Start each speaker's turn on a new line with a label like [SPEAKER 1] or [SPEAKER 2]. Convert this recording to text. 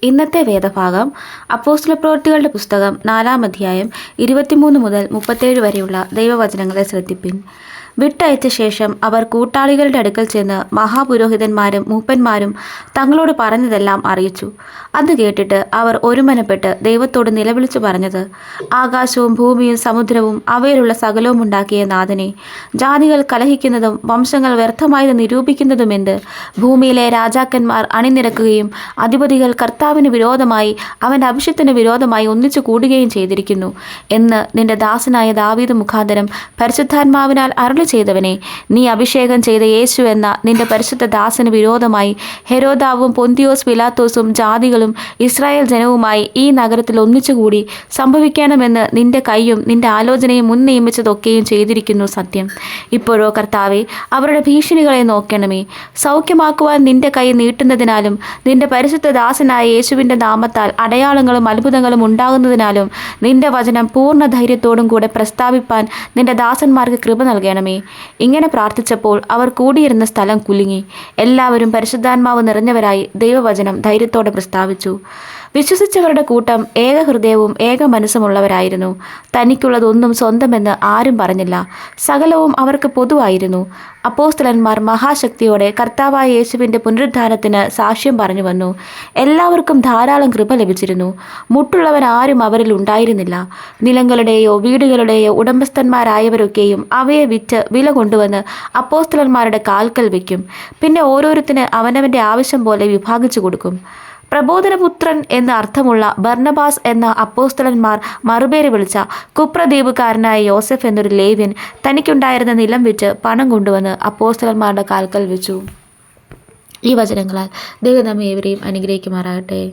[SPEAKER 1] ഇന്നത്തെ വേദഭാഗം അപ്പോസ്തലപ്രവൃത്തികളുടെ പുസ്തകം 4-ാം അധ്യായം 23 മുതൽ 37 വരെയുള്ള ദൈവവചനങ്ങളെ ശ്രദ്ധിപ്പിൻ. വിട്ടയച്ച ശേഷം അവർ കൂട്ടാളികളുടെ അടുക്കൽ ചെന്ന് മഹാപുരോഹിതന്മാരും മൂപ്പന്മാരും തങ്ങളോട് പറഞ്ഞതെല്ലാം അറിയിച്ചു. അത് കേട്ടിട്ട് അവർ ഒരുമനപ്പെട്ട് ദൈവത്തോട് നിലവിളിച്ചു പറഞ്ഞത്, ആകാശവും ഭൂമിയും സമുദ്രവും അവയിലുള്ള സകലവും ഉണ്ടാക്കിയ നാഥനെ, ജാതികൾ കലഹിക്കുന്നതും വംശങ്ങൾ വ്യർത്ഥമായത് നിരൂപിക്കുന്നതും എന്ത്? ഭൂമിയിലെ രാജാക്കന്മാർ അണിനിരക്കുകയും അധിപതികൾ കർത്താവിന് വിരോധമായി അവൻ്റെ അഭിഷേകത്തിന് വിരോധമായി ഒന്നിച്ചു കൂടുകയും ചെയ്തിരിക്കുന്നു എന്ന് നിന്റെ ദാസനായ ദാവീദ് മുഖാന്തരം പരിശുദ്ധാത്മാവിനാൽ അരുളി ചെയ്തവനെ, നീ അഭിഷേകം ചെയ്ത യേശു എന്ന നിന്റെ പരിശുദ്ധ ദാസന് വിരോധമായി ഹെരോദാവും പൊന്തിയോസ് പിലാത്തോസും ജാതികളും ഇസ്രായേൽ ജനവുമായി ഈ നഗരത്തിൽ ഒന്നിച്ചുകൂടി സംഭവിക്കണമെന്ന് നിന്റെ കൈയും നിന്റെ ആലോചനയും മുൻ നിയമിച്ചതൊക്കെയും ചെയ്തിരിക്കുന്നു സത്യം. ഇപ്പോഴോ കർത്താവെ, അവരുടെ ഭീഷണികളെ നോക്കണമേ. സൗഖ്യമാക്കുവാൻ നിന്റെ കൈ നീട്ടുന്നതിനാലും നിന്റെ പരിശുദ്ധ ദാസനായ യേശുവിൻ്റെ നാമത്താൽ അടയാളങ്ങളും അത്ഭുതങ്ങളും ഉണ്ടാകുന്നതിനാലും നിന്റെ വചനം പൂർണ്ണ ധൈര്യത്തോടും കൂടെ പ്രസ്താവിപ്പാൻ നിന്റെ ദാസന്മാർക്ക് കൃപ നൽകണമേ. ഇങ്ങനെ പ്രാർത്ഥിച്ചപ്പോൾ അവർ കൂടിയിരുന്ന സ്ഥലം കുലുങ്ങി. എല്ലാവരും പരിശുദ്ധാത്മാവ് നിറഞ്ഞവരായി ദൈവവചനം ധൈര്യത്തോടെ പ്രസ്താവിച്ചു. വിശ്വസിച്ചവരുടെ കൂട്ടം ഏകഹൃദയവും ഏക മനസ്സുമുള്ളവരായിരുന്നു. തനിക്കുള്ളതൊന്നും സ്വന്തമെന്ന് ആരും പറഞ്ഞില്ല. സകലവും അവർക്ക് പൊതുവായിരുന്നു. അപ്പോസ്തലന്മാർ മഹാശക്തിയോടെ കർത്താവായ യേശുവിൻ്റെ പുനരുദ്ധാനത്തിന് സാക്ഷ്യം പറഞ്ഞു വന്നു. എല്ലാവർക്കും ധാരാളം കൃപ ലഭിച്ചിരുന്നു. മുട്ടുള്ളവൻ ആരും അവരിൽ ഉണ്ടായിരുന്നില്ല. നിലങ്ങളുടെയോ വീടുകളുടെയോ ഉടമസ്ഥന്മാരായവരൊക്കെയും അവയെ വിറ്റ് വില കൊണ്ടുവന്ന് അപ്പോസ്തലന്മാരുടെ കാൽക്കൽ വയ്ക്കും. പിന്നെ ഓരോരുത്തന് അവനവൻ്റെ ആവശ്യം പോലെ വിഭാഗിച്ചു കൊടുക്കും. പ്രബോധനപുത്രൻ എന്ന് അർത്ഥമുള്ള ബർന്നബാസ് എന്ന അപ്പോസ്തലന്മാർ മറുപേര് വിളിച്ച കുപ്രദ്വീപുകാരനായ യോസഫ് എന്നൊരു ലേവ്യൻ തനിക്കുണ്ടായിരുന്ന നിലം വിറ്റ് പണം കൊണ്ടുവന്ന് അപ്പോസ്തലന്മാരുടെ കാൽക്കൽ വെച്ചു. ഈ വചനങ്ങളാൽ ദൈവം നമ്മെ ഏവരെയും അനുഗ്രഹിക്കുമാറാകട്ടെ.